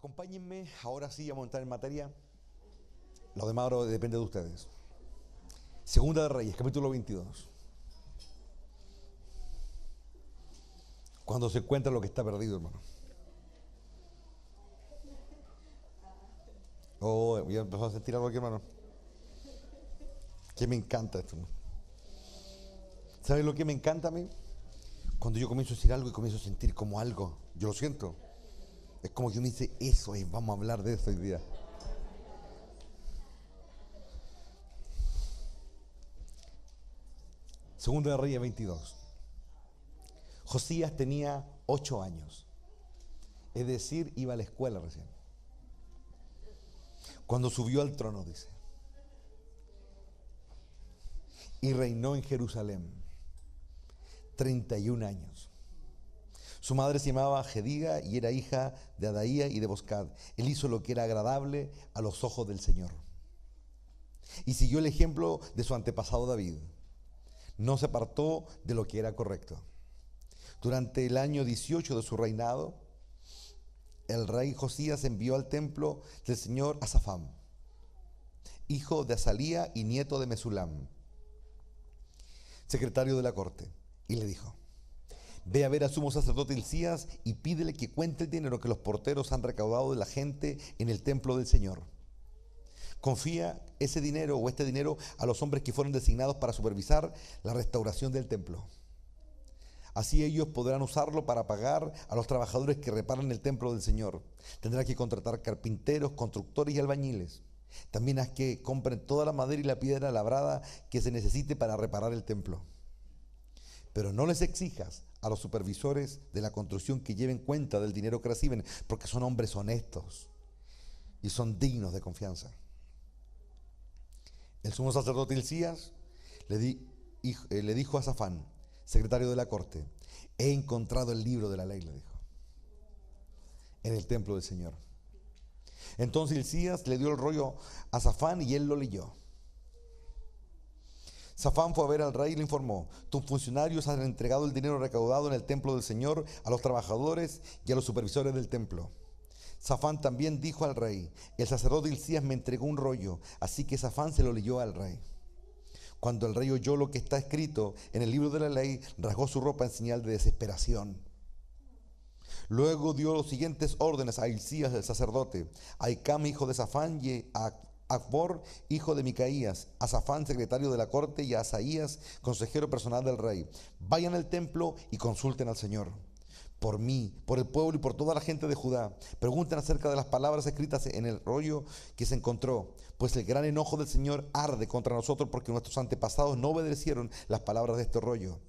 Acompáñenme, ahora sí, vamos a entrar en materia. Lo demás ahora depende de ustedes. Segunda de Reyes, capítulo 22. Cuando se encuentra lo que está perdido, hermano. Oh, ya empezó a sentir algo aquí, hermano. Que me encanta esto. ¿Sabes lo que me encanta a mí? Cuando yo comienzo a decir algo y comienzo a sentir como algo, yo lo siento. Es como que uno dice, eso es, vamos a hablar de eso hoy día. Segunda de Reyes 22. Josías tenía 8 años. Es decir, iba a la escuela recién. Cuando subió al trono, dice. Y reinó en Jerusalén 31 años. Su madre se llamaba Jediga y era hija de Adaía y de Boscad. Él hizo lo que era agradable a los ojos del Señor. Y siguió el ejemplo de su antepasado David. No se apartó de lo que era correcto. Durante el año 18 de su reinado, el rey Josías envió al templo del Señor a Safán, hijo de Azalía y nieto de Mesulam, secretario de la corte, y le dijo: ve a ver al sumo sacerdote Hilcías y pídele que cuente el dinero que los porteros han recaudado de la gente en el templo del Señor. Confía ese dinero o este dinero a los hombres que fueron designados para supervisar la restauración del templo. Así ellos podrán usarlo para pagar a los trabajadores que reparan el templo del Señor. Tendrá que contratar carpinteros, constructores y albañiles. También haz que compren toda la madera y la piedra labrada que se necesite para reparar el templo. Pero no les exijas a los supervisores de la construcción que lleven cuenta del dinero que reciben, porque son hombres honestos y son dignos de confianza. El sumo sacerdote Hilcías le dijo a Safán, secretario de la corte: he encontrado el libro de la ley, le dijo, en el templo del Señor. Entonces Hilcías le dio el rollo a Safán y él lo leyó. Safán fue a ver al rey y le informó: tus funcionarios han entregado el dinero recaudado en el templo del Señor a los trabajadores y a los supervisores del templo. Safán también dijo al rey: el sacerdote Hilcías me entregó un rollo. Así que Safán se lo leyó al rey. Cuando el rey oyó lo que está escrito en el libro de la ley, rasgó su ropa en señal de desesperación. Luego dio los siguientes órdenes a Hilcías el sacerdote, a Icam hijo de Safán y a Acbor hijo de Micaías, a Safán secretario de la corte y a Asaías consejero personal del rey: vayan al templo y consulten al Señor. Por mí, por el pueblo y por toda la gente de Judá. Pregunten acerca de las palabras escritas en el rollo que se encontró, pues el gran enojo del Señor arde contra nosotros porque nuestros antepasados no obedecieron las palabras de este rollo.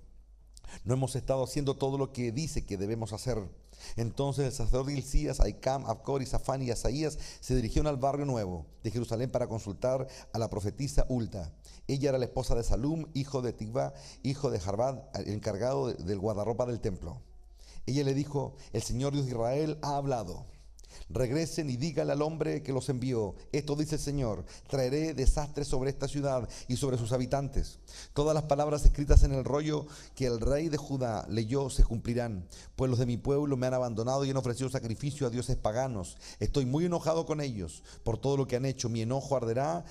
No hemos estado haciendo todo lo que dice que debemos hacer. Entonces el sacerdote Hilcías, Icam, Acbor y Safán y Asaías se dirigieron al barrio nuevo de Jerusalén para consultar a la profetisa Hulda. Ella era la esposa de Salum, hijo de Tigba, hijo de Jarbad, el encargado del guardarropa del templo. Ella le dijo: el Señor Dios de Israel ha hablado. Regresen y díganle al hombre que los envió: esto dice el Señor, traeré desastre sobre esta ciudad y sobre sus habitantes. Todas las palabras escritas en el rollo que el rey de Judá leyó se cumplirán, pues los de mi pueblo me han abandonado y han ofrecido sacrificio a dioses paganos. Estoy muy enojado con ellos por todo lo que han hecho. Mi enojo arderá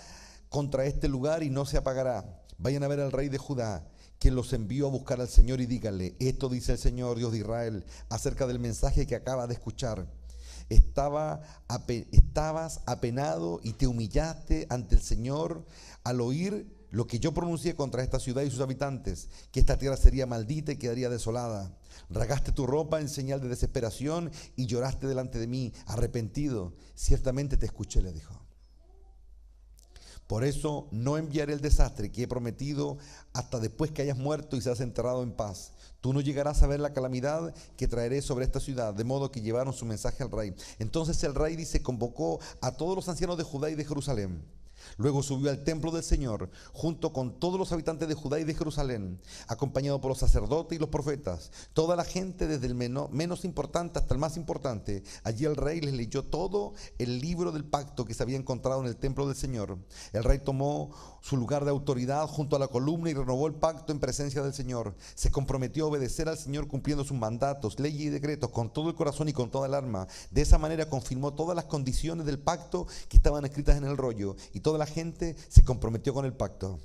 contra este lugar y no se apagará. Vayan a ver al rey de Judá, que los envió a buscar al Señor, y díganle: esto dice el Señor Dios de Israel acerca del mensaje que acaba de escuchar. Estabas apenado y te humillaste ante el Señor al oír lo que yo pronuncié contra esta ciudad y sus habitantes, que esta tierra sería maldita y quedaría desolada. Rasgaste tu ropa en señal de desesperación y lloraste delante de mí, arrepentido. Ciertamente te escuché, le dijo. Por eso no enviaré el desastre que he prometido hasta después que hayas muerto y seas enterrado en paz. Tú no llegarás a ver la calamidad que traeré sobre esta ciudad. De modo que llevaron su mensaje al rey. Entonces el rey convocó a todos los ancianos de Judá y de Jerusalén. Luego subió al templo del Señor, junto con todos los habitantes de Judá y de Jerusalén, acompañado por los sacerdotes y los profetas, toda la gente desde el menos importante hasta el más importante. Allí el rey les leyó todo el libro del pacto que se había encontrado en el templo del Señor. El rey tomó su lugar de autoridad junto a la columna y renovó el pacto en presencia del Señor. Se comprometió a obedecer al Señor cumpliendo sus mandatos, leyes y decretos con todo el corazón y con toda el alma. De esa manera confirmó todas las condiciones del pacto que estaban escritas en el rollo, y toda la gente se comprometió con el pacto.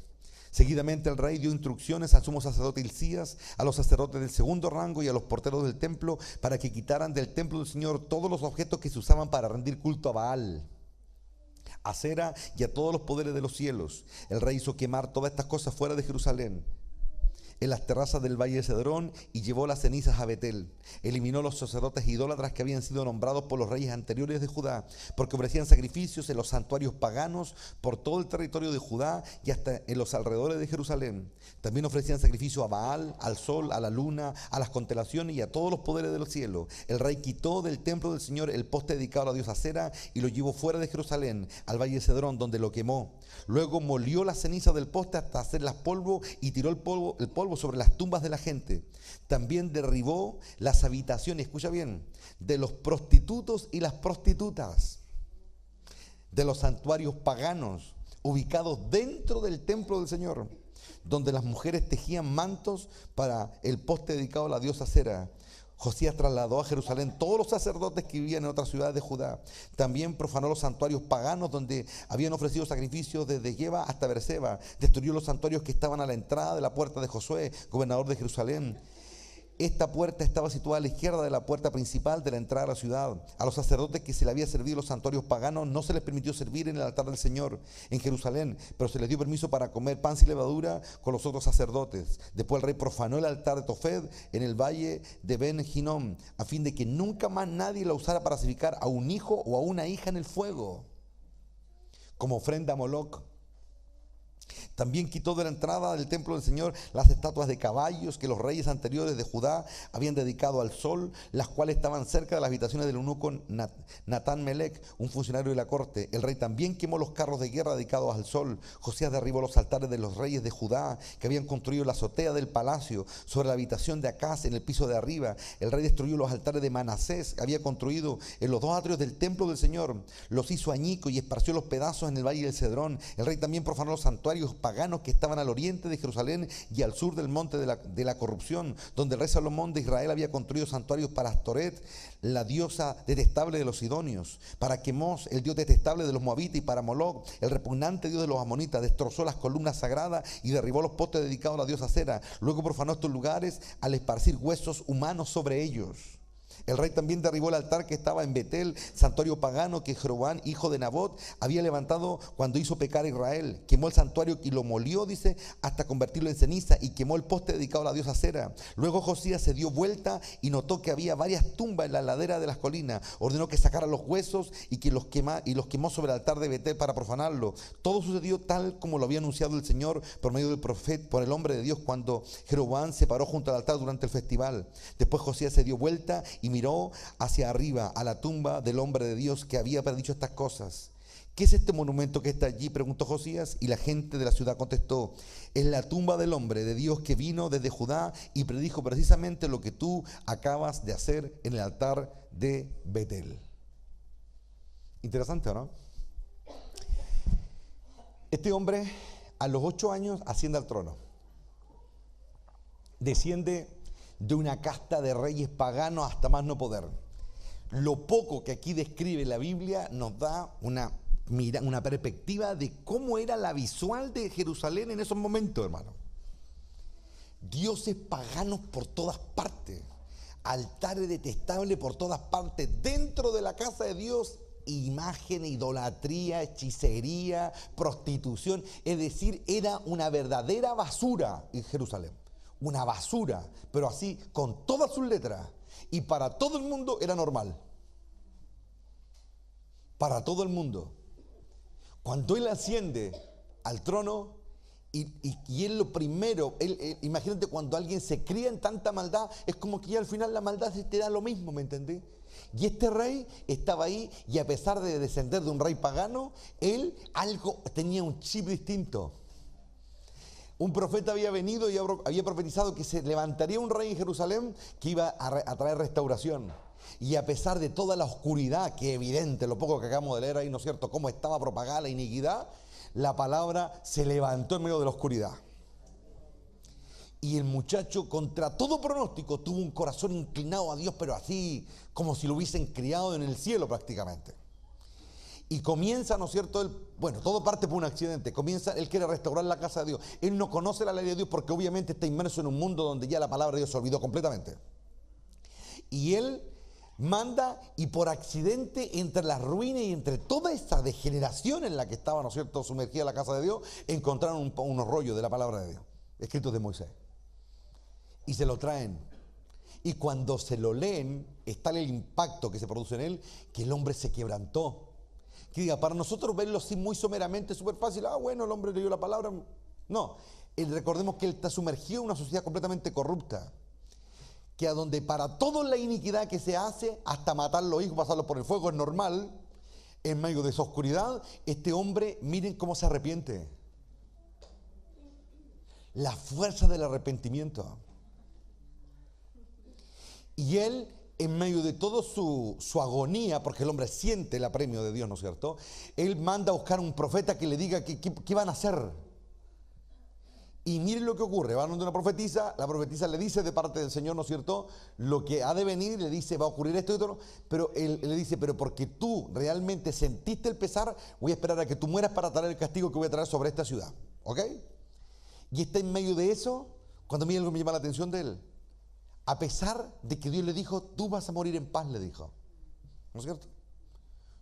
Seguidamente el rey dio instrucciones al sumo sacerdote Hilcías, a los sacerdotes del segundo rango y a los porteros del templo para que quitaran del templo del Señor todos los objetos que se usaban para rendir culto a Baal, a Acera y a todos los poderes de los cielos. El rey hizo quemar todas estas cosas fuera de Jerusalén, en las terrazas del valle de Cedrón, y llevó las cenizas a Betel. Eliminó los sacerdotes idólatras que habían sido nombrados por los reyes anteriores de Judá, porque ofrecían sacrificios en los santuarios paganos por todo el territorio de Judá y hasta en los alrededores de Jerusalén. También ofrecían sacrificio a Baal, al sol, a la luna, a las constelaciones y a todos los poderes de los cielos. El rey quitó del templo del Señor el poste dedicado a la diosa Acera y lo llevó fuera de Jerusalén, al valle de Cedrón, donde lo quemó. Luego molió las cenizas del poste hasta hacerlas polvo y tiró el polvo sobre las tumbas de la gente. También derribó las habitaciones, escucha bien, de los prostitutos y las prostitutas de los santuarios paganos ubicados dentro del templo del Señor, donde las mujeres tejían mantos para el poste dedicado a la diosa Acera. Josías trasladó a Jerusalén todos los sacerdotes que vivían en otras ciudades de Judá. También profanó los santuarios paganos donde habían ofrecido sacrificios desde Geba hasta Beerseba. Destruyó los santuarios que estaban a la entrada de la puerta de Josué, gobernador de Jerusalén. Esta puerta estaba situada a la izquierda de la puerta principal de la entrada a la ciudad. A los sacerdotes que se le había servido los santuarios paganos no se les permitió servir en el altar del Señor en Jerusalén, pero se les dio permiso para comer pan sin levadura con los otros sacerdotes. Después el rey profanó el altar de Tofed en el valle de Ben Hinnom, a fin de que nunca más nadie la usara para sacrificar a un hijo o a una hija en el fuego, como ofrenda a Moloc. También quitó de la entrada del templo del Señor las estatuas de caballos que los reyes anteriores de Judá habían dedicado al sol, las cuales estaban cerca de las habitaciones del eunuco Natán Melech, un funcionario de la corte. El rey también quemó los carros de guerra dedicados al sol. Josías derribó los altares de los reyes de Judá que habían construido la azotea del palacio sobre la habitación de Acaz en el piso de arriba. El rey destruyó los altares de Manasés que había construido en los dos atrios del templo del Señor. Los hizo añicos y esparció los pedazos en el valle del Cedrón. El rey también profanó los santuarios paganos que estaban al oriente de Jerusalén y al sur del monte de la corrupción, donde el rey Salomón de Israel había construido santuarios para Astoret, la diosa detestable de los sidonios, para Quemos, el dios detestable de los moabitas, y para Moloc, el repugnante dios de los amonitas. Destrozó las columnas sagradas y derribó los postes dedicados a la diosa Acera. Luego profanó estos lugares al esparcir huesos humanos sobre ellos. El rey también derribó el altar que estaba en Betel, santuario pagano que Jeroboam, hijo de Nabot, había levantado cuando hizo pecar a Israel. Quemó el santuario y lo molió, dice, hasta convertirlo en ceniza, y quemó el poste dedicado a la diosa Acera. Luego Josías se dio vuelta y notó que había varias tumbas en la ladera de las colinas. Ordenó que sacaran los huesos y que los quemó sobre el altar de Betel para profanarlo. Todo sucedió tal como lo había anunciado el Señor por medio del profeta, por el hombre de Dios, cuando Jeroboam se paró junto al altar durante el festival. Después Josías se dio vuelta y miró hacia arriba a la tumba del hombre de Dios que había predicho estas cosas. ¿Qué es este monumento que está allí?, preguntó Josías, y la gente de la ciudad contestó: es la tumba del hombre de Dios que vino desde Judá y predijo precisamente lo que tú acabas de hacer en el altar de Betel. Interesante, ¿no? Este hombre a los 8 años asciende al trono. Desciende de una casta de reyes paganos hasta más no poder. Lo poco que aquí describe la Biblia nos da una perspectiva de cómo era la visual de Jerusalén en esos momentos, hermano. Dioses paganos por todas partes, altares detestables por todas partes, dentro de la casa de Dios, imagen, idolatría, hechicería, prostitución. Es decir, era una verdadera basura en Jerusalén. Una basura, pero así, con todas sus letras. Y para todo el mundo era normal. Para todo el mundo. Cuando él asciende al trono, y él lo primero, imagínate cuando alguien se cría en tanta maldad, es como que ya al final la maldad te da lo mismo, ¿me entendés? Y este rey estaba ahí y a pesar de descender de un rey pagano, él tenía un chip distinto. Un profeta había venido y había profetizado que se levantaría un rey en Jerusalén que iba a traer restauración. Y a pesar de toda la oscuridad, que es evidente, lo poco que acabamos de leer ahí, ¿no es cierto?, cómo estaba propagada la iniquidad, la palabra se levantó en medio de la oscuridad. Y el muchacho, contra todo pronóstico, tuvo un corazón inclinado a Dios, pero así como si lo hubiesen criado en el cielo prácticamente. Y comienza, ¿no es cierto? Todo parte por un accidente. Él quiere restaurar la casa de Dios. Él no conoce la ley de Dios porque obviamente está inmerso en un mundo donde ya la palabra de Dios se olvidó completamente. Y él manda, y por accidente, entre las ruinas y entre toda esa degeneración en la que estaba, ¿no es cierto?, sumergida la casa de Dios, encontraron unos rollos de la palabra de Dios, escritos de Moisés. Y se lo traen. Y cuando se lo leen, está el impacto que se produce en él, que el hombre se quebrantó. Que diga, para nosotros verlo así muy someramente, súper fácil, bueno, el hombre leyó la palabra. No, recordemos que él está sumergido en una sociedad completamente corrupta. Que a donde para toda la iniquidad que se hace, hasta matar a los hijos, pasarlos por el fuego, es normal, en medio de esa oscuridad, este hombre, miren cómo se arrepiente. La fuerza del arrepentimiento. Y él, en medio de toda su agonía, porque el hombre siente el apremio de Dios, ¿no es cierto?, él manda a buscar un profeta que le diga qué van a hacer. Y miren lo que ocurre, van donde una profetisa, la profetisa le dice de parte del Señor, ¿no es cierto?, lo que ha de venir, le dice, va a ocurrir esto y otro, pero él le dice, pero porque tú realmente sentiste el pesar, voy a esperar a que tú mueras para traer el castigo que voy a traer sobre esta ciudad, ¿ok? Y está en medio de eso, cuando a mí algo me llama la atención de él. A pesar de que Dios le dijo, tú vas a morir en paz, le dijo. ¿No es cierto?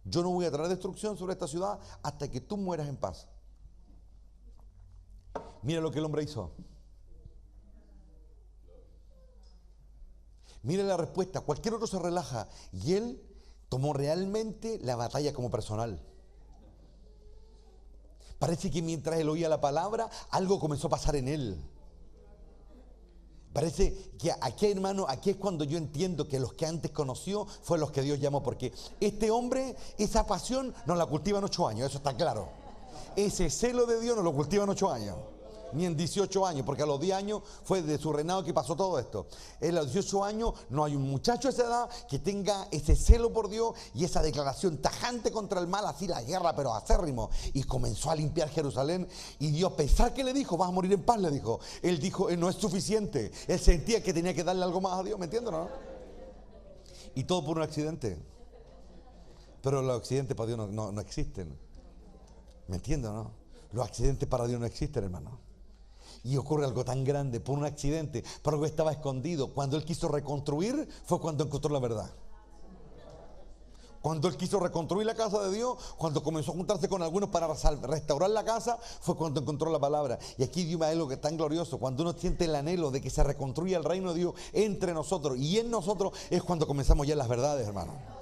Yo no voy a traer destrucción sobre esta ciudad hasta que tú mueras en paz. Mira lo que el hombre hizo. Mira la respuesta. Cualquier otro se relaja. Y él tomó realmente la batalla como personal. Parece que mientras él oía la palabra, algo comenzó a pasar en él. Parece que aquí, hermano, aquí es cuando yo entiendo que los que antes conoció fue los que Dios llamó, porque este hombre, esa pasión no la cultiva en 8 años, eso está claro. Ese celo de Dios no lo cultiva en 8 años, ni en 18 años, porque a los 10 años fue de su reinado que pasó todo esto. En los 18 años no hay un muchacho a esa edad que tenga ese celo por Dios y esa declaración tajante contra el mal, así la guerra, pero acérrimo. Y comenzó a limpiar Jerusalén y Dios, a pesar que le dijo, vas a morir en paz, le dijo. Él dijo, no es suficiente. Él sentía que tenía que darle algo más a Dios, ¿me entienden, no? Y todo por un accidente. Pero los accidentes para Dios no existen. ¿Me entienden, no? Los accidentes para Dios no existen, hermano. Y ocurre algo tan grande por un accidente, por algo que estaba escondido. Cuando él quiso reconstruir, fue cuando encontró la verdad. Cuando él quiso reconstruir la casa de Dios, cuando comenzó a juntarse con algunos para restaurar la casa, fue cuando encontró la palabra. Y aquí Dios me da algo que es tan glorioso. Cuando uno siente el anhelo de que se reconstruya el reino de Dios entre nosotros y en nosotros, es cuando comenzamos ya las verdades, hermano.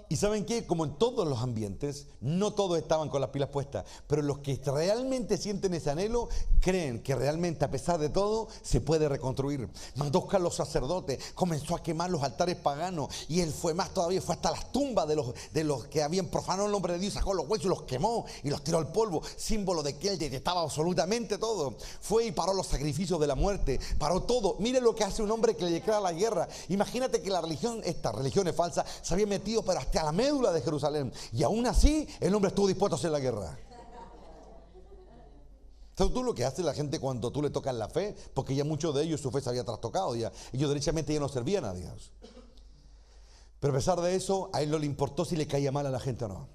Y ¿saben qué? Como en todos los ambientes, no todos estaban con las pilas puestas, pero los que realmente sienten ese anhelo, creen que realmente a pesar de todo, se puede reconstruir. Mandó a buscar los sacerdotes, comenzó a quemar los altares paganos, y él fue más todavía, fue hasta las tumbas de los que habían profanado el nombre de Dios, sacó los huesos y los quemó y los tiró al polvo, símbolo de que él detestaba absolutamente todo. Fue y paró los sacrificios de la muerte, paró todo. Mire lo que hace un hombre que le declara la guerra. Imagínate que esta religión es falsa, se había metido pero hasta la médula de Jerusalén, y aún así el hombre estuvo dispuesto a hacer la guerra. ¿Sabes tú lo que hace la gente cuando tú le tocas la fe? Porque ya muchos de ellos su fe se había trastocado, ya ellos derechamente ya no servían a Dios. Pero a pesar de eso, a él no le importó si le caía mal a la gente o no.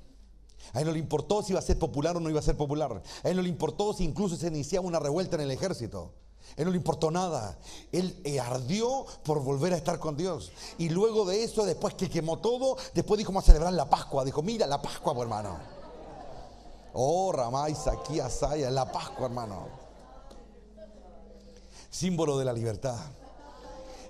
A él no le importó si iba a ser popular o no iba a ser popular. A él no le importó si incluso se iniciaba una revuelta en el ejército. A él no le importó nada. Él ardió por volver a estar con Dios. Y luego de eso, después que quemó todo, después dijo, vamos a celebrar la Pascua. Dijo, mira la Pascua, pues, hermano. Oh, Ramay, Saquí, Asaya, la Pascua, hermano. Símbolo de la libertad.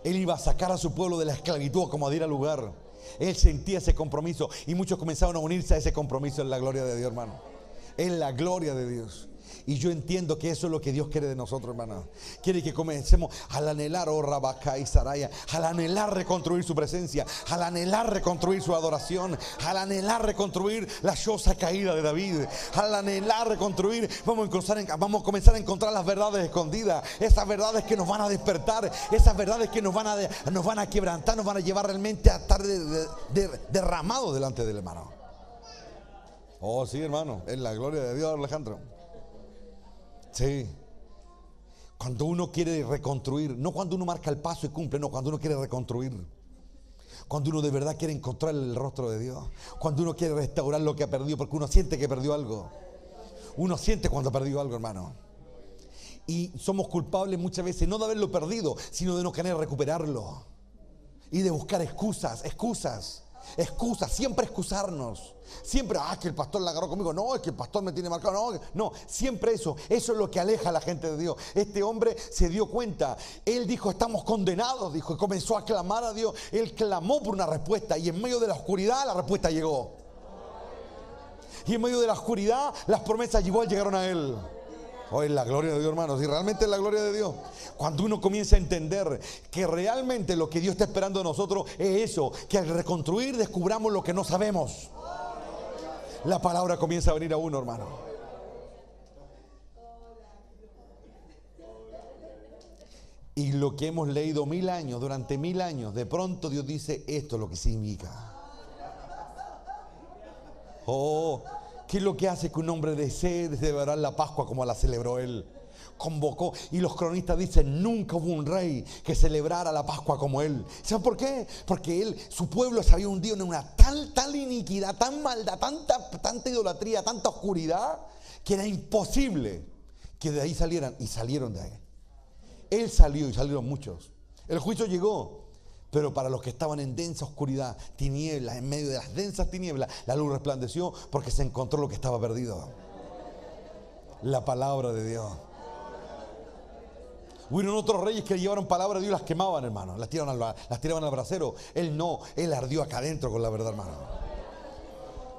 Él iba a sacar a su pueblo de la esclavitud como diera lugar. Él sentía ese compromiso y muchos comenzaron a unirse a ese compromiso en la gloria de Dios, hermano. En la gloria de Dios. Y yo entiendo que eso es lo que Dios quiere de nosotros, hermano. Quiere que comencemos al anhelar, oh Rabacá y Saraya, al anhelar reconstruir su presencia, al anhelar reconstruir su adoración, al anhelar reconstruir la choza caída de David, al anhelar reconstruir, vamos a comenzar a encontrar las verdades escondidas, esas verdades que nos van a despertar, esas verdades que nos van a quebrantar, nos van a llevar realmente a estar derramados delante del hermano. Oh, sí, hermano, es la gloria de Dios, Alejandro. Sí. Cuando uno quiere reconstruir, no cuando uno marca el paso y cumple, no, cuando uno quiere reconstruir. Cuando uno de verdad quiere encontrar el rostro de Dios. Cuando uno quiere restaurar lo que ha perdido, porque uno siente que perdió algo. Uno siente cuando ha perdido algo, hermano. Y somos culpables muchas veces no de haberlo perdido, sino de no querer recuperarlo. Y de buscar excusas, siempre excusarnos. Siempre, que el pastor la agarró conmigo. No, es que el pastor me tiene marcado. No, siempre eso es lo que aleja a la gente de Dios. Este hombre se dio cuenta. Él dijo, estamos condenados, dijo, y comenzó a clamar a Dios. Él clamó por una respuesta y en medio de la oscuridad la respuesta llegó. Y en medio de la oscuridad las promesas igual llegaron a él. Hoy es la gloria de Dios, hermanos, y realmente es la gloria de Dios. Cuando uno comienza a entender que realmente lo que Dios está esperando de nosotros es eso, que al reconstruir descubramos lo que no sabemos. La palabra comienza a venir a uno, hermano. Y lo que hemos leído 1000 años, durante 1000 años, de pronto Dios dice, esto es lo que significa. Oh, ¿qué es lo que hace que un hombre desee celebrar la Pascua como la celebró él? Convocó, y los cronistas dicen, nunca hubo un rey que celebrara la Pascua como él. ¿Saben por qué? Porque su pueblo se había hundido en una tal iniquidad, tan maldad, tanta idolatría, tanta oscuridad, que era imposible que de ahí salieran, y salieron de ahí. Él salió y salieron muchos. El juicio llegó, pero para los que estaban en densa oscuridad, tinieblas, en medio de las densas tinieblas, la luz resplandeció porque se encontró lo que estaba perdido. La palabra de Dios. Hubieron otros reyes que llevaron palabra de Dios y las quemaban, hermano. Las tiraban al brasero. Él no, él ardió acá adentro con la verdad, hermano.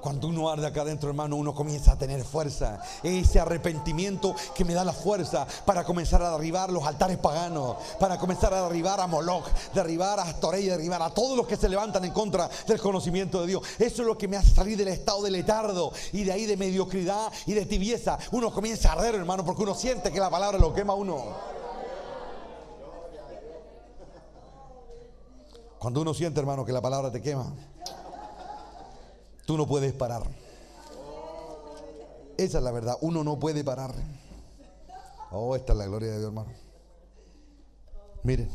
Cuando uno arde acá adentro, hermano, uno comienza a tener fuerza. Ese arrepentimiento que me da la fuerza para comenzar a derribar los altares paganos, para comenzar a derribar a Moloch, derribar a Astorey, derribar a todos los que se levantan en contra del conocimiento de Dios. Eso es lo que me hace salir del estado de letardo y de ahí de mediocridad y de tibieza. Uno comienza a arder, hermano, porque uno siente que la palabra lo quema a uno. Cuando uno siente, hermano, que la palabra te quema, tú no puedes parar. Esa es la verdad. Uno no puede parar. Oh, esta es la gloria de Dios, hermano. Miren.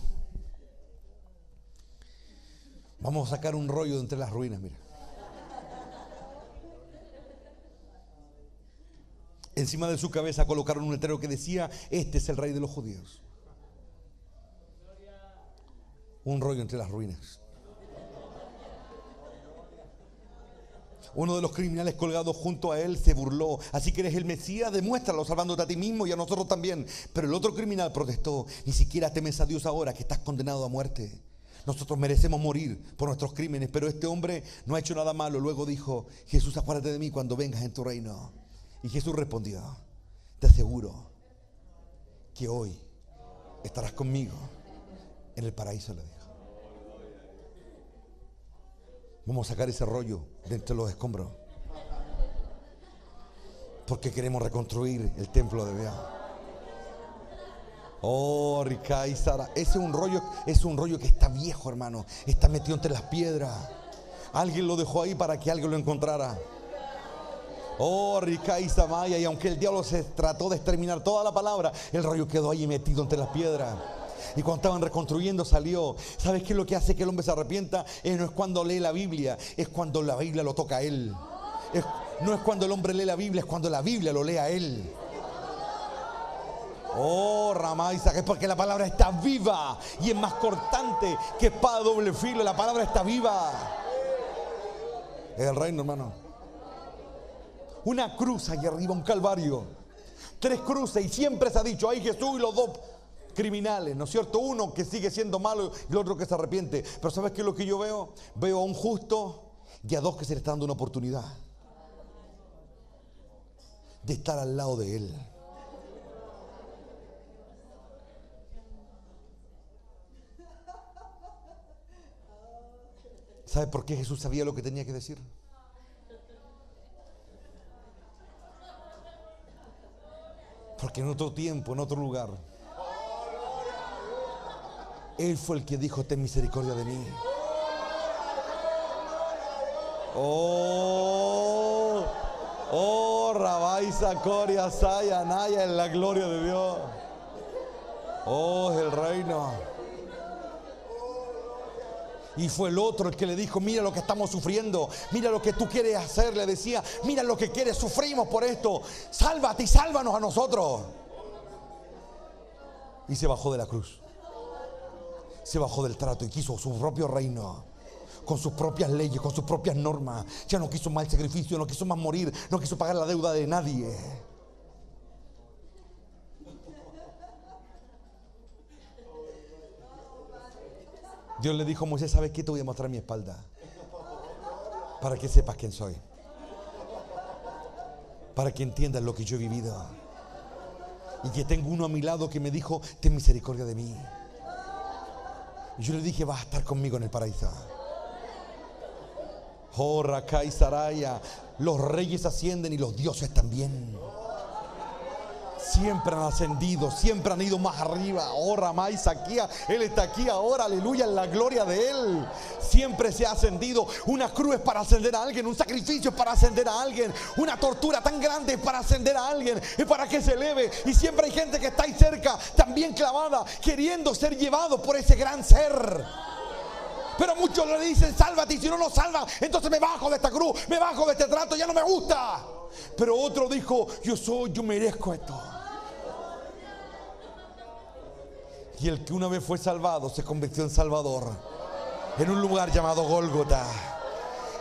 Vamos a sacar un rollo de entre las ruinas, miren. Encima de su cabeza colocaron un letrero que decía, este es el rey de los judíos. Un rollo entre las ruinas. Uno de los criminales colgados junto a él se burló. Así que eres el Mesías, demuéstralo salvándote a ti mismo y a nosotros también. Pero el otro criminal protestó, ni siquiera temes a Dios ahora que estás condenado a muerte. Nosotros merecemos morir por nuestros crímenes, pero este hombre no ha hecho nada malo. Luego dijo, Jesús, acuérdate de mí cuando vengas en tu reino. Y Jesús respondió, te aseguro que hoy estarás conmigo en el paraíso, le dijo. Vamos a sacar ese rollo de entre los escombros, porque queremos reconstruir el templo de Dios. Oh, Rica y Sara, ese es un rollo que está viejo, hermano. Está metido entre las piedras. Alguien lo dejó ahí para que alguien lo encontrara. Oh, Rica y Samaya, y aunque el diablo se trató de exterminar toda la palabra, el rollo quedó ahí metido entre las piedras. Y cuando estaban reconstruyendo salió. ¿Sabes qué es lo que hace que el hombre se arrepienta? No es cuando lee la Biblia, es cuando la Biblia lo toca a él. No es cuando el hombre lee la Biblia, es cuando la Biblia lo lee a él. Oh, Ramaiza, es porque la palabra está viva y es más cortante que espada de doble filo. La palabra está viva. Es el reino, hermano. Una cruz ahí arriba, un calvario. 3 cruces y siempre se ha dicho, ahí Jesús y los 2 criminales, ¿no es cierto? Uno que sigue siendo malo y el otro que se arrepiente. Pero ¿sabes qué es lo que yo veo? Veo a un justo y a 2 que se le está dando una oportunidad de estar al lado de él. ¿Sabe por qué Jesús sabía lo que tenía que decir? Porque en otro tiempo, en otro lugar, Él fue el que dijo: ten misericordia de mí. Oh, Rabái Sacoria Saya Naya, en la gloria de Dios. Oh, es el reino. Y fue el otro el que le dijo: mira lo que estamos sufriendo, mira lo que tú quieres hacer. Le decía: mira lo que quieres, sufrimos por esto, sálvate y sálvanos a nosotros. Y se bajó de la cruz, se bajó del trato y quiso su propio reino, con sus propias leyes, con sus propias normas. Ya no quiso más el sacrificio, no quiso más morir, no quiso pagar la deuda de nadie. Dios le dijo a Moisés: ¿sabes qué? Te voy a mostrar mi espalda para que sepas quién soy, para que entiendas lo que yo he vivido, y que tengo uno a mi lado que me dijo: ten misericordia de mí. Y yo le dije: vas a estar conmigo en el paraíso. Oh, Rakai Saraya, los reyes ascienden y los dioses también. Siempre han ascendido, siempre han ido más arriba. Oh, Ramay Saquía, Él está aquí ahora, aleluya, en la gloria de Él. Siempre se ha ascendido. Una cruz es para ascender a alguien, un sacrificio es para ascender a alguien, una tortura tan grande es para ascender a alguien, es para que se eleve. Y siempre hay gente que está ahí cerca, también clavada, queriendo ser llevado por ese gran ser. Pero muchos le dicen: sálvate, y si no nos salva, entonces me bajo de esta cruz, me bajo de este trato, ya no me gusta. Pero otro dijo: yo merezco esto. Y el que una vez fue salvado se convirtió en Salvador, en un lugar llamado Gólgota.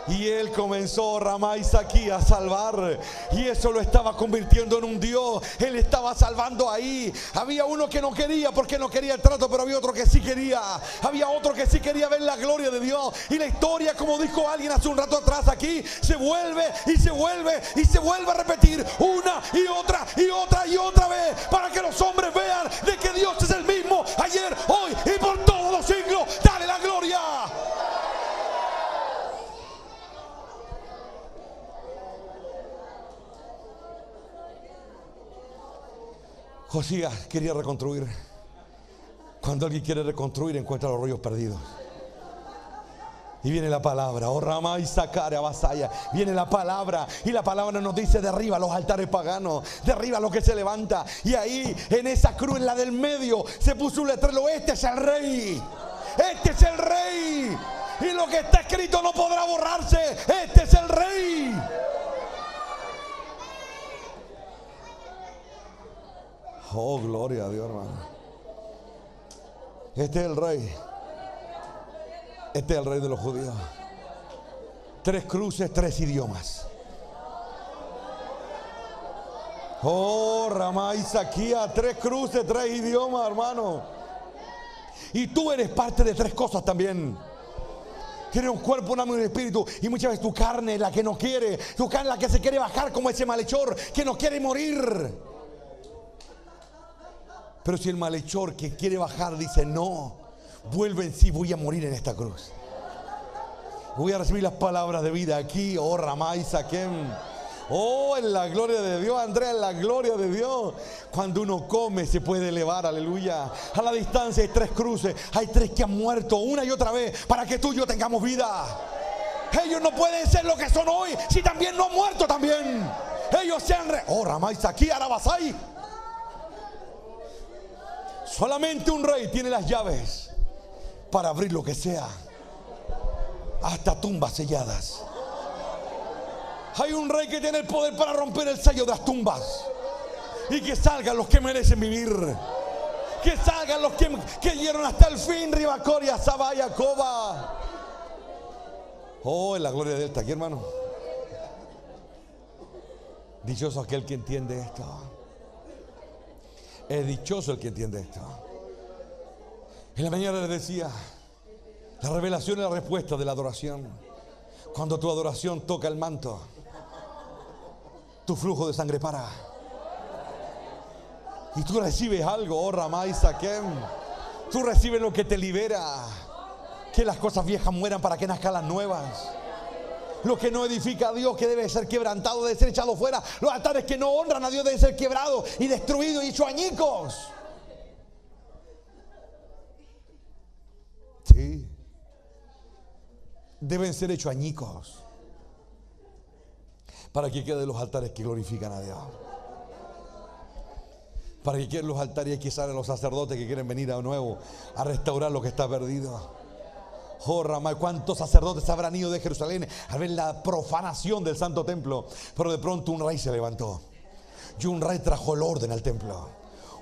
Y él comenzó, Ramay Saquí, a salvar. Y eso lo estaba convirtiendo en un Dios. Él estaba salvando ahí. Había uno que no quería porque no quería el trato, pero había otro que sí quería. Había otro que sí quería ver la gloria de Dios. Y la historia, como dijo alguien hace un rato atrás aquí, se vuelve y se vuelve y se vuelve a repetir una y otra y otra y otra vez, para que los hombres vean de que Dios es el mismo ayer, hoy y por todos los siglos. Dale la gloria. Josías quería reconstruir. Cuando alguien quiere reconstruir, encuentra los rollos perdidos. Y viene la palabra, oh Rama y Sacara Basaya. Viene la palabra, y la palabra nos dice: derriba los altares paganos, derriba lo que se levanta. Y ahí, en esa cruz, en la del medio, se puso un letrero: este es el rey, este es el rey. Y lo que está escrito no podrá borrarse: este es el rey. Oh, gloria a Dios, hermano. Este es el rey. Este es el rey de los judíos. 3 cruces, 3 idiomas. Oh, Ramay Saquía, 3 cruces, 3 idiomas, hermano. Y tú eres parte de 3 cosas también. Tienes un cuerpo, un alma y un espíritu. Y muchas veces tu carne es la que no quiere. Tu carne es la que se quiere bajar, como ese malhechor que no quiere morir. Pero si el malhechor que quiere bajar dice: no, vuelve en sí, voy a morir en esta cruz, voy a recibir las palabras de vida aquí. Oh, Ramay Saquem. Oh, en la gloria de Dios, Andrea, en la gloria de Dios. Cuando uno come se puede elevar, aleluya. A la distancia hay 3 cruces, hay 3 que han muerto una y otra vez para que tú y yo tengamos vida. Ellos no pueden ser lo que son hoy si también no han muerto también. Ellos se han oh, Ramay Saquí, Arabasai. Solamente un rey tiene las llaves para abrir lo que sea, hasta tumbas selladas. Hay un rey que tiene el poder para romper el sello de las tumbas, y que salgan los que merecen vivir, que salgan los que creyeron hasta el fin. Ribacoria, Sabaya, Coba. Oh, en la gloria de Él está aquí, hermano. Dichoso aquel que entiende esto. Es dichoso el que entiende esto. En la mañana les decía: la revelación es la respuesta de la adoración. Cuando tu adoración toca el manto, tu flujo de sangre para. Y tú recibes algo, oh Ramay Saquem. Tú recibes lo que te libera, Que las cosas viejas mueran para que nazcan las nuevas. Lo que no edifica a Dios, que debe ser quebrantado, debe ser echado fuera. Los altares que no honran a Dios deben ser quebrados y destruidos y hechos añicos. Sí. Deben ser hechos añicos para que queden los altares que glorifican a Dios. Para que queden los altares y que salen los sacerdotes que quieren venir de nuevo a restaurar lo que está perdido. Oh, Ramay, cuántos sacerdotes habrán ido de Jerusalén a ver la profanación del santo templo. Pero de pronto un rey se levantó y un rey trajo el orden al templo.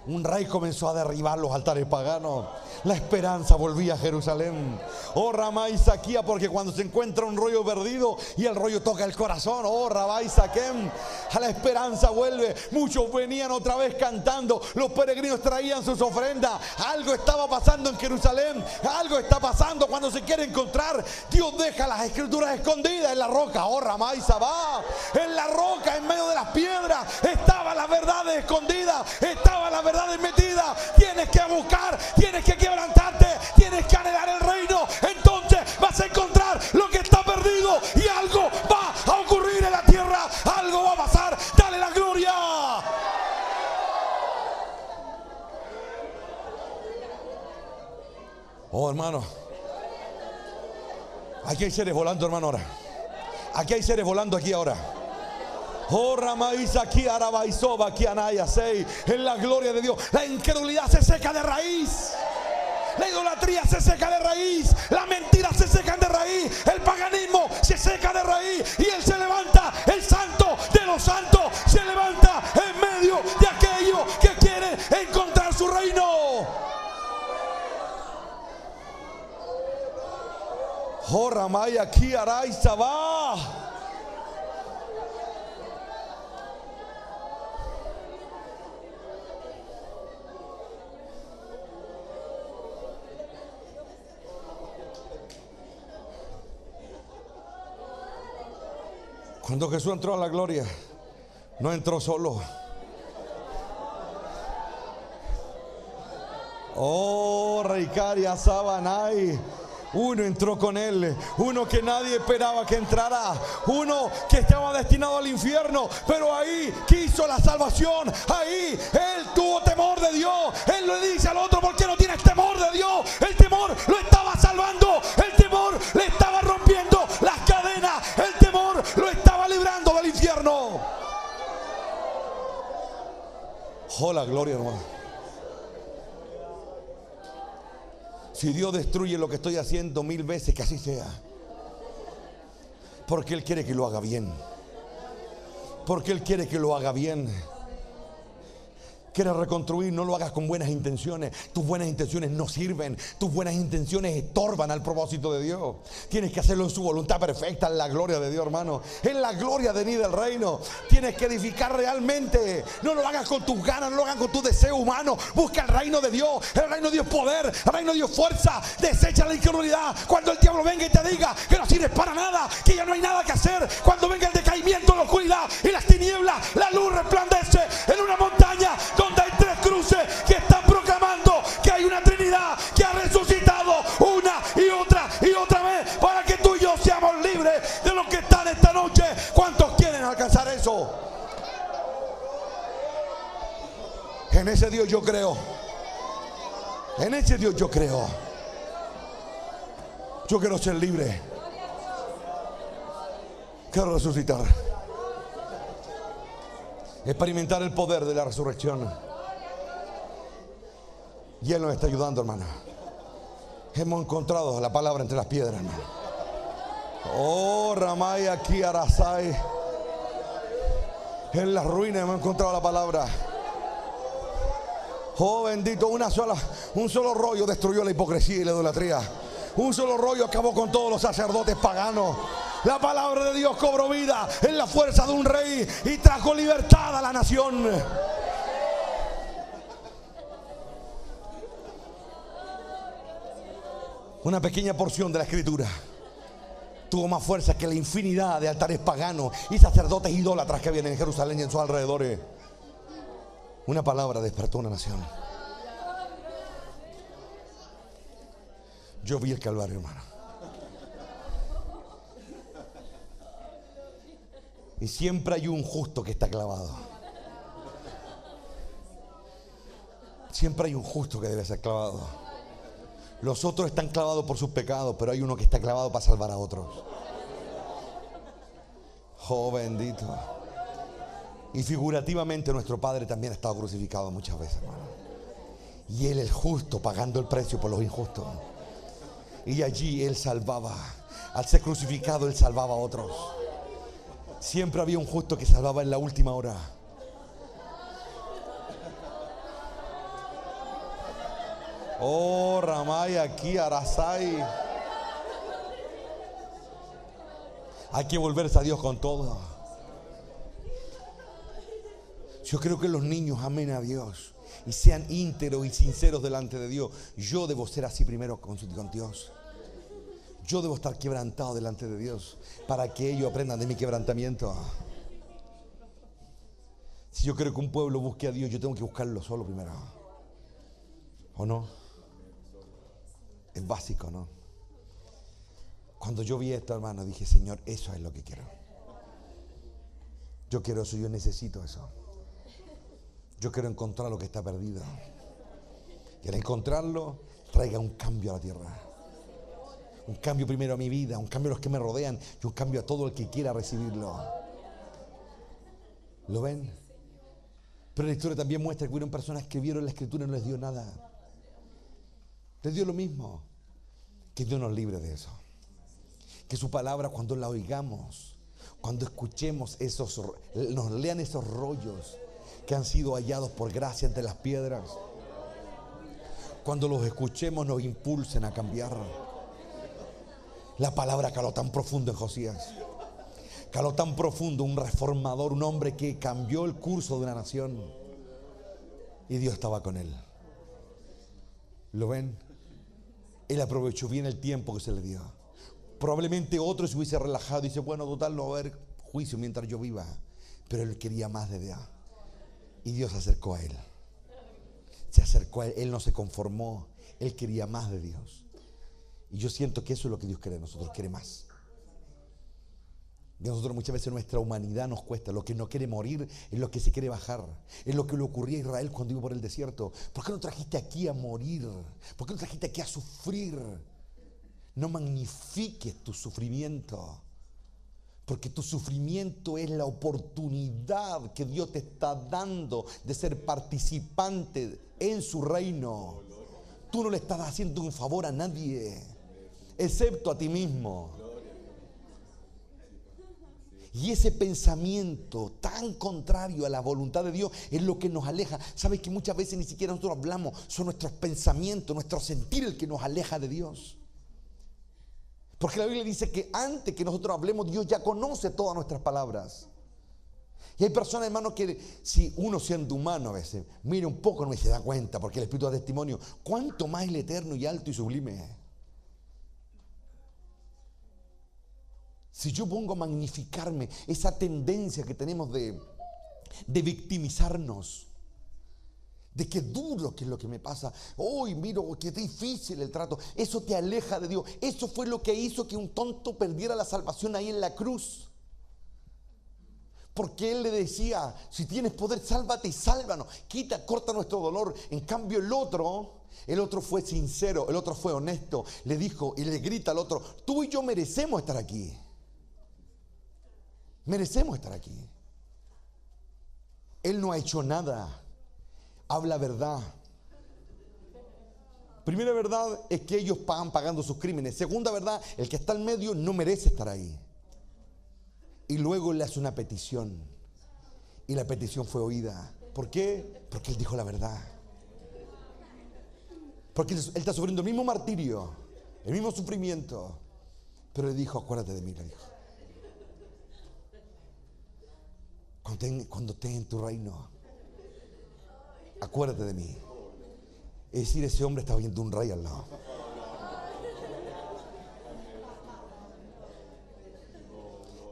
Un rey comenzó a derribar los altares paganos. La esperanza volvía a Jerusalén. Oh, Ramay Saquía, porque cuando se encuentra un rollo perdido y el rollo toca el corazón, oh, Rabay Saquem, a la esperanza vuelve. Muchos venían otra vez cantando. Los peregrinos traían sus ofrendas. Algo estaba pasando en Jerusalén. Algo está pasando cuando se quiere encontrar. Dios deja las escrituras escondidas en la roca. Oh, Ramay Sabá, en la roca, en medio de las piedras, estaban las verdades escondidas. Estaba la verdad metida. Tienes que buscar, tienes que quebrantarte, tienes que anhelar el reino. Entonces vas a encontrar lo que está perdido y algo va a ocurrir en la tierra. Algo va a pasar. Dale la gloria. Oh, hermano, aquí hay seres volando, hermano, ahora. Aquí hay seres volando aquí ahora. Oh, Ramaiza, aquí Arabaizoba, aquí Anaya, sei. En la gloria de Dios, la incredulidad se seca de raíz. La idolatría se seca de raíz. La mentira se seca de raíz. El paganismo se seca de raíz. Y Él se levanta, el santo de los santos se levanta en medio de aquellos que quieren encontrar su reino. Oh, Ramay, aquí Araiza va. Cuando Jesús entró a la gloria, no entró solo. Oh, Reicaria Sabanay. Uno entró con Él, uno que nadie esperaba que entrara, uno que estaba destinado al infierno, pero ahí quiso la salvación. Ahí Él tuvo temor de Dios. Él le dice al otro: ¿por qué no tienes temor de Dios? El temor lo estaba salvando, el temor le estaba rompiendo las cadenas, el temor lo estaba librando del infierno. Oh, la gloria, hermano. Si Dios destruye lo que estoy haciendo 1000 veces, que así sea. Porque Él quiere que lo haga bien. Porque Él quiere que lo haga bien. Quieres reconstruir, no lo hagas con buenas intenciones. Tus buenas intenciones no sirven. Tus buenas intenciones estorban al propósito de Dios. Tienes que hacerlo en su voluntad perfecta, en la gloria de Dios, hermano. En la gloria de venir del reino. Tienes que edificar realmente. No lo hagas con tus ganas, no lo hagas con tu deseo humano. Busca el reino de Dios. El reino de Dios poder, el reino de Dios fuerza. Desecha la incredulidad. Cuando el diablo venga y te diga que no sirves para nada, que ya no hay nada que hacer. Cuando venga el decaimiento, la oscuridad y las tinieblas, la luz resplandece en una montaña donde hay 3 cruces que están proclamando que hay una Trinidad que ha resucitado una y otra vez para que tú y yo seamos libres de los que están esta noche. ¿Cuántos quieren alcanzar eso? En ese Dios yo creo. En ese Dios yo creo. Yo quiero ser libre. Quiero resucitar. Experimentar el poder de la resurrección. Y Él nos está ayudando, hermano. Hemos encontrado la palabra entre las piedras, hermano. Oh, Ramay, aquí Arasai. En las ruinas hemos encontrado la palabra. Oh, bendito, un solo rollo destruyó la hipocresía y la idolatría. Un solo rollo acabó con todos los sacerdotes paganos. La palabra de Dios cobró vida en la fuerza de un rey y trajo libertad a la nación. Una pequeña porción de la escritura tuvo más fuerza que la infinidad de altares paganos y sacerdotes idólatras que habían en Jerusalén y en sus alrededores. Una palabra despertó una nación. Yo vi el Calvario, hermano. Y siempre hay un justo que está clavado. Siempre hay un justo que debe ser clavado. Los otros están clavados por sus pecados, pero hay uno que está clavado para salvar a otros. Oh, bendito. Y figurativamente nuestro Padre también ha estado crucificado muchas veces, hermano. Y Él, el justo, pagando el precio por los injustos. Y allí Él salvaba. Al ser crucificado, Él salvaba a otros. Siempre había un justo que salvaba en la última hora. Oh, Ramay, aquí, Arasai. Hay que volverse a Dios con todo. Yo creo que los niños amen a Dios y sean íntegros y sinceros delante de Dios. Yo debo ser así primero con Dios. Yo debo estar quebrantado delante de Dios para que ellos aprendan de mi quebrantamiento. Si yo creo que un pueblo busque a Dios, yo tengo que buscarlo solo primero. ¿O no? Es básico, ¿no? Cuando yo vi esto, hermano, dije, Señor, eso es lo que quiero. Yo quiero eso, yo necesito eso. Yo quiero encontrar lo que está perdido. Y al encontrarlo, traiga un cambio a la tierra. Un cambio primero a mi vida, un cambio a los que me rodean y un cambio a todo el que quiera recibirlo. ¿Lo ven? Pero la historia también muestra que hubieron personas que vieron la escritura y no les dio nada. Les dio lo mismo. Que Dios nos libre de eso. Que su palabra, cuando la oigamos, cuando escuchemos nos lean esos rollos que han sido hallados por gracia entre las piedras, cuando los escuchemos nos impulsen a cambiar. La palabra caló tan profundo en Josías. Caló tan profundo, un reformador, un hombre que cambió el curso de una nación. Y Dios estaba con él. ¿Lo ven? Él aprovechó bien el tiempo que se le dio. Probablemente otro se hubiese relajado y dice, bueno, total, no va a haber juicio mientras yo viva. Pero él quería más de Dios. Y Dios se acercó a él. Se acercó a él. Él no se conformó. Él quería más de Dios. Y yo siento que eso es lo que Dios quiere de nosotros. Quiere más. Y a nosotros muchas veces nuestra humanidad nos cuesta. Lo que no quiere morir es lo que se quiere bajar. Es lo que le ocurría a Israel cuando iba por el desierto. ¿Por qué no trajiste aquí a morir? ¿Por qué no trajiste aquí a sufrir? No magnifiques tu sufrimiento. Porque tu sufrimiento es la oportunidad que Dios te está dando de ser participante en su reino. Tú no le estás haciendo un favor a nadie, excepto a ti mismo. Y ese pensamiento tan contrario a la voluntad de Dios es lo que nos aleja. ¿Sabes que muchas veces ni siquiera nosotros hablamos? Son nuestros pensamientos, nuestro sentir el que nos aleja de Dios. Porque la Biblia dice que antes que nosotros hablemos, Dios ya conoce todas nuestras palabras. Y hay personas, hermanos, que si uno siendo humano a veces mira un poco no se da cuenta, porque el Espíritu da testimonio. ¿Cuánto más el eterno y alto y sublime es? Si yo pongo a magnificarme esa tendencia que tenemos de victimizarnos, de qué duro que es lo que me pasa, hoy miro qué difícil el trato, eso te aleja de Dios. Eso fue lo que hizo que un tonto perdiera la salvación ahí en la cruz. Porque él le decía, si tienes poder, sálvate y sálvanos, quita, corta nuestro dolor. En cambio el otro fue sincero, el otro fue honesto, le dijo y le grita al otro, tú y yo merecemos estar aquí. Merecemos estar aquí. Él no ha hecho nada. Habla verdad. Primera verdad es que ellos pagan pagando sus crímenes. Segunda verdad, el que está en medio no merece estar ahí. Y luego le hace una petición. Y la petición fue oída. ¿Por qué? Porque él dijo la verdad. Porque él está sufriendo el mismo martirio, el mismo sufrimiento. Pero le dijo, acuérdate de mí, le dijo. Cuando estés en tu reino, acuérdate de mí. Es decir, ese hombre estaba viendo un rey al lado.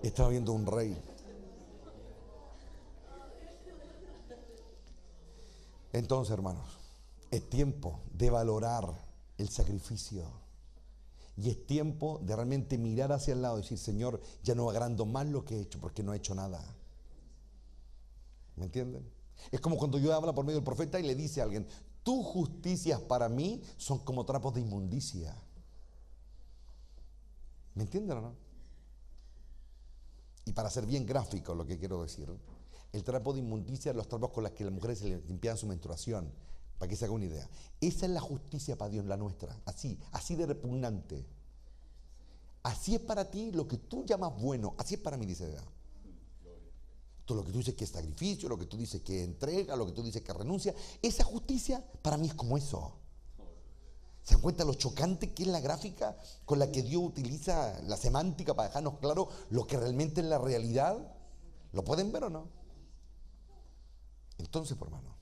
Estaba viendo un rey. Entonces, hermanos, es tiempo de valorar el sacrificio. Y es tiempo de realmente mirar hacia el lado y decir, Señor, ya no agrando más lo que he hecho porque no he hecho nada. ¿Me entienden? Es como cuando Dios habla por medio del profeta y le dice a alguien, tus justicias para mí son como trapos de inmundicia. ¿Me entienden o no? Y para ser bien gráfico lo que quiero decir, el trapo de inmundicia es los trapos con los que las mujeres se limpian su menstruación, para que se haga una idea. Esa es la justicia para Dios, la nuestra, así de repugnante. Así es para ti lo que tú llamas bueno, así es para mí, dice Dios. Todo lo que tú dices que es sacrificio, lo que tú dices que entrega, lo que tú dices que renuncia, esa justicia para mí es como eso. ¿Se dan cuenta lo chocante que es la gráfica con la que Dios utiliza la semántica para dejarnos claro lo que realmente es la realidad? ¿Lo pueden ver o no? Entonces, por hermano,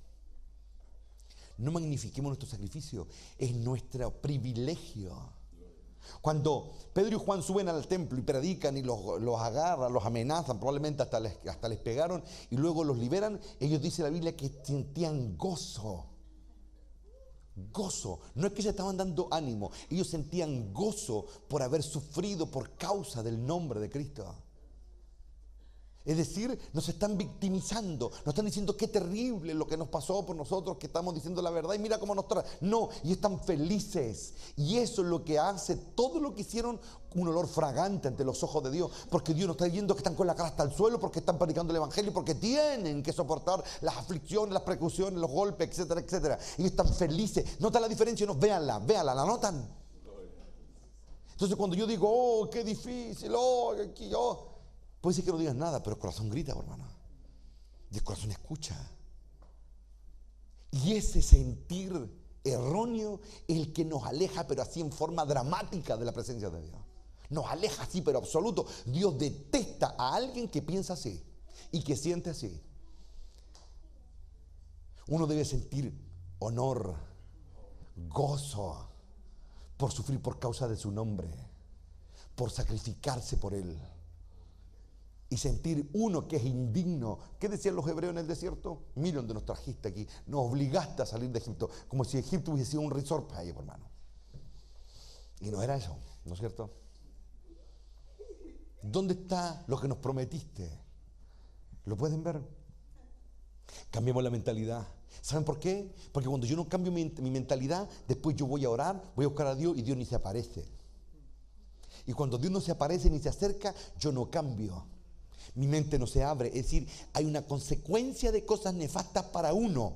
no magnifiquemos nuestro sacrificio, es nuestro privilegio. Cuando Pedro y Juan suben al templo y predican y los agarran, los amenazan, probablemente hasta les pegaron y luego los liberan, ellos dicen la Biblia que sentían gozo. Gozo, no es que se estaban dando ánimo, ellos sentían gozo por haber sufrido por causa del nombre de Cristo. Es decir, nos están victimizando, nos están diciendo qué terrible lo que nos pasó por nosotros, que estamos diciendo la verdad y mira cómo nos trata. No, y están felices. Y eso es lo que hace todo lo que hicieron un olor fragante ante los ojos de Dios. Porque Dios nos está diciendo que están con la cara hasta el suelo, porque están predicando el evangelio, porque tienen que soportar las aflicciones, las persecuciones, los golpes, etcétera, etcétera. Ellos están felices. ¿Notan la diferencia? No, véanla, ¿la notan? Entonces cuando yo digo, oh, qué difícil, oh, aquí, oh. Puede ser que no digas nada, pero el corazón grita, hermano. Y el corazón escucha. Y ese sentir erróneo es el que nos aleja, pero así en forma dramática de la presencia de Dios. Nos aleja así, pero absoluto. Dios detesta a alguien que piensa así y que siente así. Uno debe sentir honor, gozo por sufrir por causa de su nombre, por sacrificarse por él. Y sentir uno que es indigno. ¿Qué decían los hebreos en el desierto? Mira donde nos trajiste aquí. Nos obligaste a salir de Egipto. Como si Egipto hubiese sido un resort para ellos, hermano. Y no era eso, ¿no es cierto? ¿Dónde está lo que nos prometiste? ¿Lo pueden ver? Cambiemos la mentalidad. ¿Saben por qué? Porque cuando yo no cambio mi mentalidad, después yo voy a orar, voy a buscar a Dios y Dios ni se aparece. Y cuando Dios no se aparece ni se acerca, yo no cambio. Mi mente no se abre, es decir, hay una consecuencia de cosas nefastas para uno.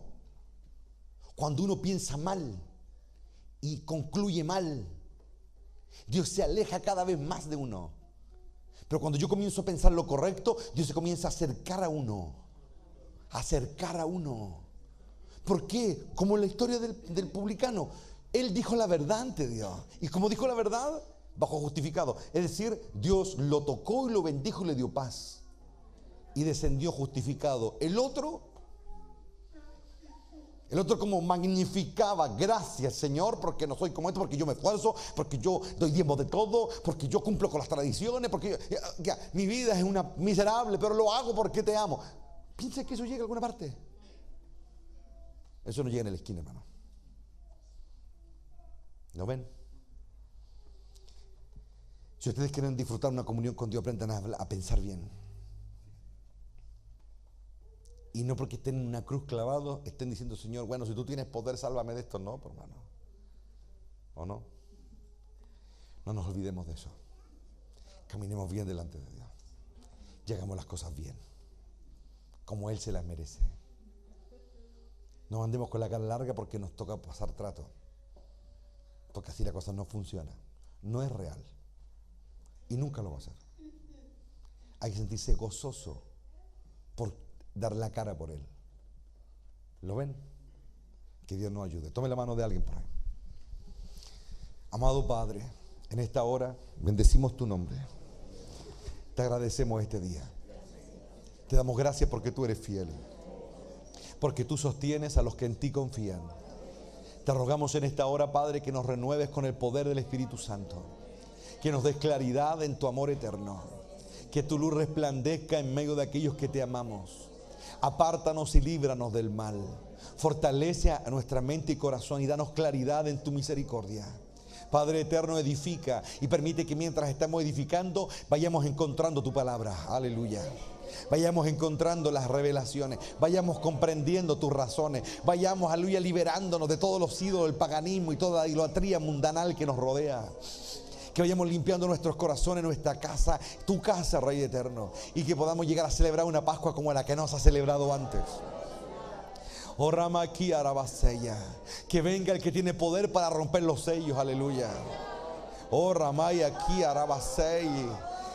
Cuando uno piensa mal y concluye mal, Dios se aleja cada vez más de uno. Pero cuando yo comienzo a pensar lo correcto, Dios se comienza a acercar a uno. Acercar a uno. ¿Por qué? Como en la historia del publicano. Él dijo la verdad ante Dios. Y como dijo la verdad, bajó justificado. Es decir, Dios lo tocó y lo bendijo y le dio paz. Y descendió justificado. El otro como magnificaba, gracias Señor, porque no soy como esto, porque yo me esfuerzo, porque yo doy diezmo de todo, porque yo cumplo con las tradiciones, porque mi vida es una miserable, pero lo hago porque te amo. ¿Piensa que eso llega a alguna parte? Eso no llega en la esquina, hermano. ¿Lo ven? Si ustedes quieren disfrutar una comunión con Dios, aprendan a pensar bien. Y no porque estén en una cruz clavados, estén diciendo, Señor, bueno, si tú tienes poder, sálvame de esto. No, hermano. ¿O no? No nos olvidemos de eso. Caminemos bien delante de Dios. Y hagamos las cosas bien, como Él se las merece. No andemos con la cara larga porque nos toca pasar trato. Porque así la cosa no funciona. No es real. Y nunca lo va a hacer. Hay que sentirse gozoso por dar la cara por Él. ¿Lo ven? Que Dios nos ayude. Tome la mano de alguien por ahí. Amado Padre, en esta hora bendecimos tu nombre. Te agradecemos este día. Te damos gracias porque tú eres fiel. Porque tú sostienes a los que en ti confían. Te rogamos en esta hora, Padre, que nos renueves con el poder del Espíritu Santo. Que nos des claridad en tu amor eterno. Que tu luz resplandezca en medio de aquellos que te amamos. Apártanos y líbranos del mal. Fortalece a nuestra mente y corazón y danos claridad en tu misericordia. Padre eterno, edifica y permite que mientras estamos edificando vayamos encontrando tu palabra. Aleluya. Vayamos encontrando las revelaciones, vayamos comprendiendo tus razones, vayamos, aleluya, liberándonos de todos los ídolos, el paganismo y toda la idolatría mundanal que nos rodea. Que vayamos limpiando nuestros corazones, nuestra casa, tu casa, Rey eterno, y que podamos llegar a celebrar una Pascua como la que nos ha celebrado antes. Oh Ramaki Arabaseya, que venga el que tiene poder para romper los sellos, aleluya. Oh Ramay aquí Arabasei,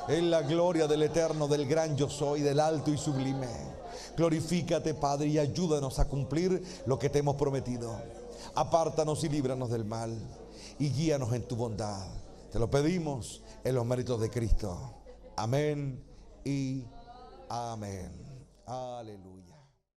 en la gloria del eterno, del gran yo soy, del alto y sublime. Glorifícate, Padre, y ayúdanos a cumplir lo que te hemos prometido. Apártanos y líbranos del mal y guíanos en tu bondad. Te lo pedimos en los méritos de Cristo. Amén y amén. Aleluya.